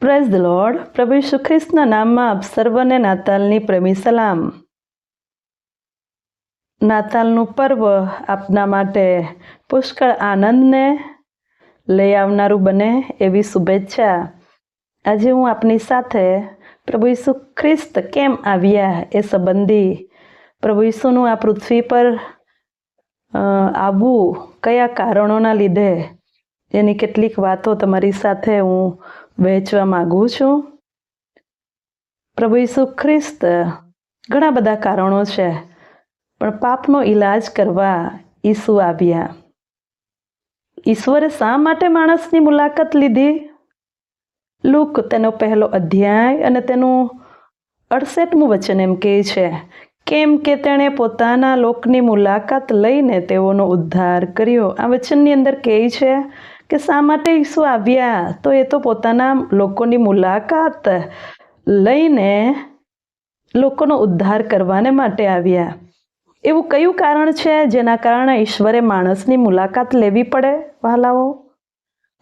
Praise the lord. પ્રભુ ઈસુ ખ્રિસ્તના નામમાં આપ સર્વને નાતાલની પ્રેમી સલામ. નાતાલનું પર્વ આપના માટે પુષ્કળ આનંદને લઈ આવનારું બને એવી શુભેચ્છા. આજે હું આપની સાથે પ્રભુ ઈસુ ખ્રિસ્ત કેમ આવ્યા એ સંબંધી, પ્રભુ ઈસુનું આ પૃથ્વી પર આવવું કયા કારણોના લીધે, એની કેટલીક વાતો તમારી સાથે હું વહેંચવા માગું છું. પ્રભુ ઈસુ ખ્રિસ્ત ઘણા બધા કારણો છે, પણ પાપનો ઈલાજ કરવા ઈસુ આવ્યા. ઈશ્વરે શા માટે માણસની મુલાકાત લીધી? લૂક તેનો 1 અધ્યાય અને તેનું 68મું વચન એમ કહે છે, કેમ કે તેણે પોતાના લોકની મુલાકાત લઈને તેઓનો ઉદ્ધાર કર્યો. આ વચનની અંદર કહે છે કે શા માટે ઈસુ આવ્યા? તો એ તો પોતાના લોકોની મુલાકાત લઈને લોકોનો ઉદ્ધાર કરવાને માટે આવ્યા. એવું કયું કારણ છે જેના કારણે ઈશ્વરે માણસની મુલાકાત લેવી પડે વહાલાઓ?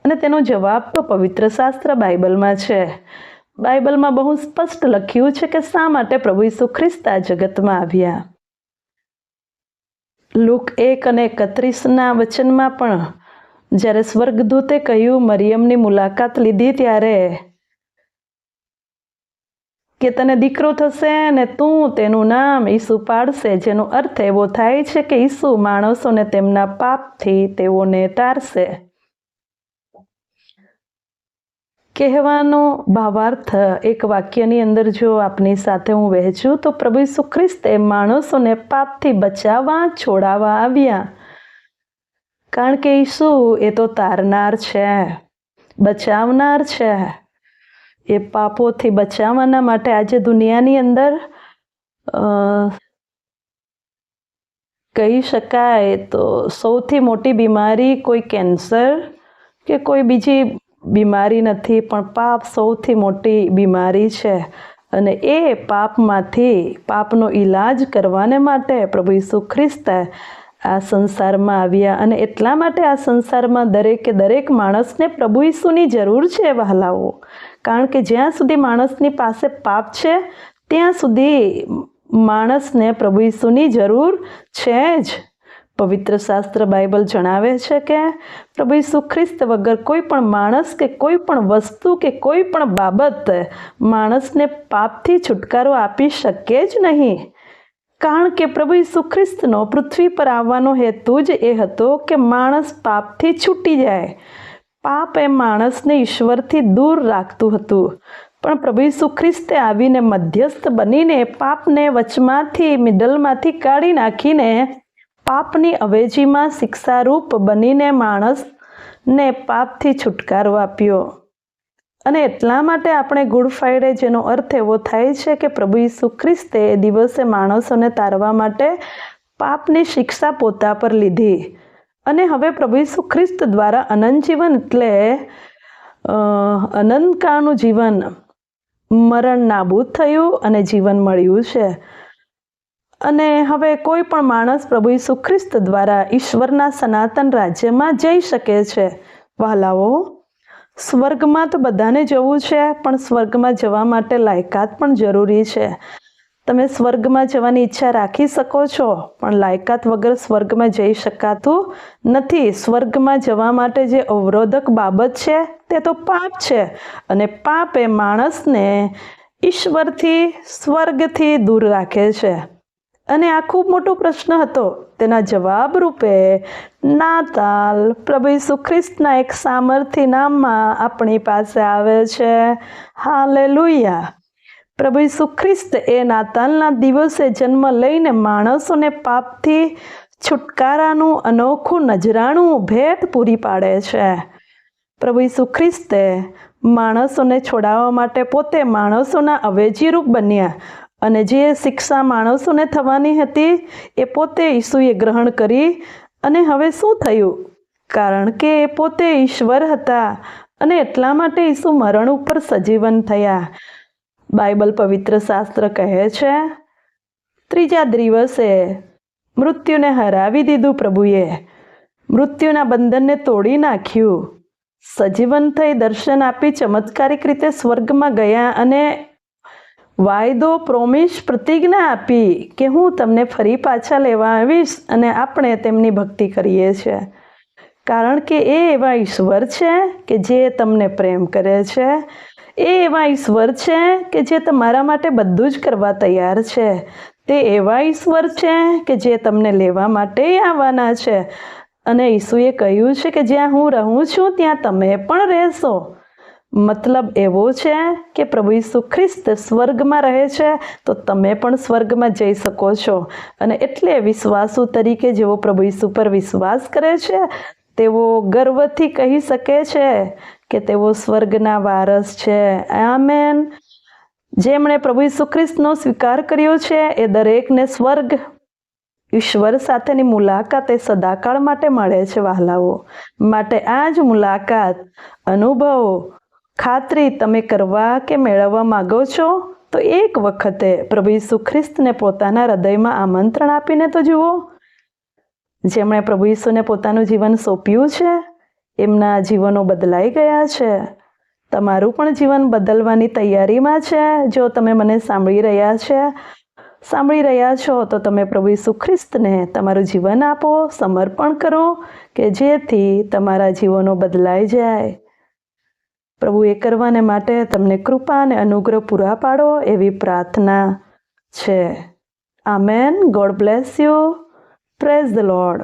અને તેનો જવાબ તો પવિત્ર શાસ્ત્ર બાઇબલમાં છે. બાઇબલમાં બહુ સ્પષ્ટ લખ્યું છે કે શા માટે પ્રભુ ઈસુ ખ્રિસ્ત આ જગતમાં આવ્યા. લૂક 1:31ના વચનમાં પણ જ્યારે સ્વર્ગદૂતે કહ્યું, મરિયમની મુલાકાત લીધી ત્યારે, કે તને દીકરો થશે અને તું તેનું નામ ઈસુ પાડશે, જેનો અર્થ એવો થાય છે કે ઈસુ માણસોને તેમના પાપથી તેઓને તારશે. કહેવાનો ભાવાર્થ એક વાક્યની અંદર જો આપની સાથે હું વહેંચું તો પ્રભુ ઈસુ ખ્રિસ્તે માણસોને પાપથી બચાવવા, છોડાવવા આવ્યા. કારણ કે ઈસુ એ તો તારનાર છે, બચાવનાર છે. એ પાપોથી બચાવવાના માટે આજે દુનિયાની અંદર કહી શકાય તો સૌથી મોટી બીમારી કોઈ કેન્સર કે કોઈ બીજી બીમારી નથી, પણ પાપ સૌથી મોટી બીમારી છે. અને એ પાપનો ઈલાજ કરવાને માટે પ્રભુ ઈસુ ખ્રિસ્ત આ સંસારમાં આવ્યા. અને એટલા માટે આ સંસારમાં દરેક માણસને પ્રભુ ઈસુની જરૂર છે વહાલાઓ. કારણ કે જ્યાં સુધી માણસની પાસે પાપ છે ત્યાં સુધી માણસને પ્રભુ ઈસુની જરૂર છે જ. પવિત્ર શાસ્ત્ર બાઇબલ જણાવે છે કે પ્રભુ ઈસુ ખ્રિસ્ત વગર કોઈ પણ માણસ કે કોઈ પણ વસ્તુ કે કોઈ પણ બાબત માણસને પાપથી છુટકારો આપી શકે જ નહીં. કારણ કે પ્રભુ ઈસુ ખ્રિસ્તનો પૃથ્વી પર આવવાનો હેતુ જ એ હતો કે માણસ પાપથી છૂટી જાય. પાપ એ માણસને ઈશ્વરથી દૂર રાખતું હતું, પણ પ્રભુ ઈસુ ખ્રિસ્તે આવીને મધ્યસ્થ બનીને પાપને મિડલમાંથી કાઢી નાખીને પાપની અવેજીમાં શિક્ષારૂપ બનીને માણસને પાપથી છુટકારો આપ્યો. અને એટલા માટે આપણે ગુડ ફ્રાઈડે, જેનો અર્થ એવો થાય છે કે પ્રભુ ઈસુ ખ્રિસ્તે એ દિવસે માણસોને તારવા માટે પાપની શિક્ષા પોતા પર લીધી. અને હવે પ્રભુ ઈસુ ખ્રિસ્ત દ્વારા અનંત જીવન એટલે અનંતકાળનું જીવન, મરણ નાબૂદ થયું અને જીવન મળ્યું છે. અને હવે કોઈ પણ માણસ પ્રભુ ઈસુ ખ્રિસ્ત દ્વારા ઈશ્વરના સનાતન રાજ્યમાં જઈ શકે છે વહાલાઓ. સ્વર્ગમાં તો બધાને જવું છે, પણ સ્વર્ગમાં જવા માટે લાયકાત પણ જરૂરી છે. તમે સ્વર્ગમાં જવાની ઈચ્છા રાખી શકો છો, પણ લાયકાત વગર સ્વર્ગમાં જઈ શકાતું નથી. સ્વર્ગમાં જવા માટે જે અવરોધક બાબત છે તે તો પાપ છે, અને પાપ એ માણસને ઈશ્વરથી, સ્વર્ગથી દૂર રાખે છે. અને આ ખૂબ મોટો પ્રશ્ન હતો. તેના જવાબ રૂપે નાતાલ પ્રભુ ઈસુ ખ્રિસ્તના એક સામર્થ્ય નામમાં આપણી પાસે આવે છે. હાલેલુયા. પ્રભુ ઈસુ ખ્રિસ્ત એ નાતાલના દિવસે જન્મ લઈને માણસોને પાપથી છુટકારાનું અનોખું નજરાણું ભેટ પૂરી પાડે છે. પ્રભુ ઈસુ ખ્રિસ્તે માણસોને છોડાવવા માટે પોતે માણસોના અવેજીરૂપ બન્યા. અને જે શિક્ષા માણસોને થવાની હતી એ પોતે ઈસુએ ગ્રહણ કરી. અને હવે શું થયું? કારણ કે એ પોતે ઈશ્વર હતા, અને એટલા માટે ઈસુ મરણ ઉપર સજીવન થયા. બાઇબલ પવિત્ર શાસ્ત્ર કહે છે, ત્રીજા દિવસે મૃત્યુને હરાવી દીધું પ્રભુએ. મૃત્યુના બંધનને તોડી નાખ્યું. સજીવન થઈ દર્શન આપી ચમત્કારિક રીતે સ્વર્ગમાં ગયા અને વાયદો પ્રતિજ્ઞા આપી કે હું તમને ફરી પાછા લેવા આવીશ અને આપણે તેમની ભક્તિ કરીએ છીએ, કારણ કે એ એવા ઈશ્વર છે કે જે તમને પ્રેમ કરે છે, એ એવા ઈશ્વર છે કે જે તમારા માટે બધું જ કરવા તૈયાર છે, તે એવા ઈશ્વર છે કે જે તમને લેવા માટે આવવાના છે. અને ઈસુએ કહ્યું છે કે જ્યાં હું રહું છું ત્યાં તમે પણ રહેશો. મતલબ એવો છે કે પ્રભુ ઈસુ ખ્રિસ્ત સ્વર્ગમાં રહે છે તો તમે પણ સ્વર્ગમાં જઈ શકો છો. અને એટલે વિશ્વાસુ તરીકે જેઓ પ્રભુ ઈસુ પર વિશ્વાસ કરે છે તેઓ ગર્વથી કહી શકે છે કે તેઓ સ્વર્ગના વારસ છે. આમેન. જેમણે પ્રભુ ઈસુ ખ્રિસ્તનો સ્વીકાર કર્યો છે એ દરેકને સ્વર્ગ ઈશ્વર સાથેની મુલાકાત એ સદાકાળ માટે મળે છે વહાલાઓ. માટે આ જ મુલાકાત અનુભવો ખાતરી તમે કરવા કે મેળવવા માગો છો તો એક વખતે પ્રભુ ઈસુ ખ્રિસ્તને પોતાના હૃદયમાં આમંત્રણ આપીને તો જુઓ. જેમણે પ્રભુ ઈસુને પોતાનું જીવન સોંપ્યું છે એમના જીવનો બદલાઈ ગયા છે. તમારું પણ જીવન બદલવાની તૈયારીમાં છે. જો તમે મને સાંભળી રહ્યા છો તો તમે પ્રભુ ઈસુ ખ્રિસ્તને તમારું જીવન આપો, સમર્પણ કરો કે જેથી તમારા જીવનો બદલાઈ જાય. પ્રભુ એ કરવાને માટે તમને કૃપા અને અનુગ્રહ પૂરા પાડો એવી પ્રાર્થના છે. Amen. God bless you. Praise the lord.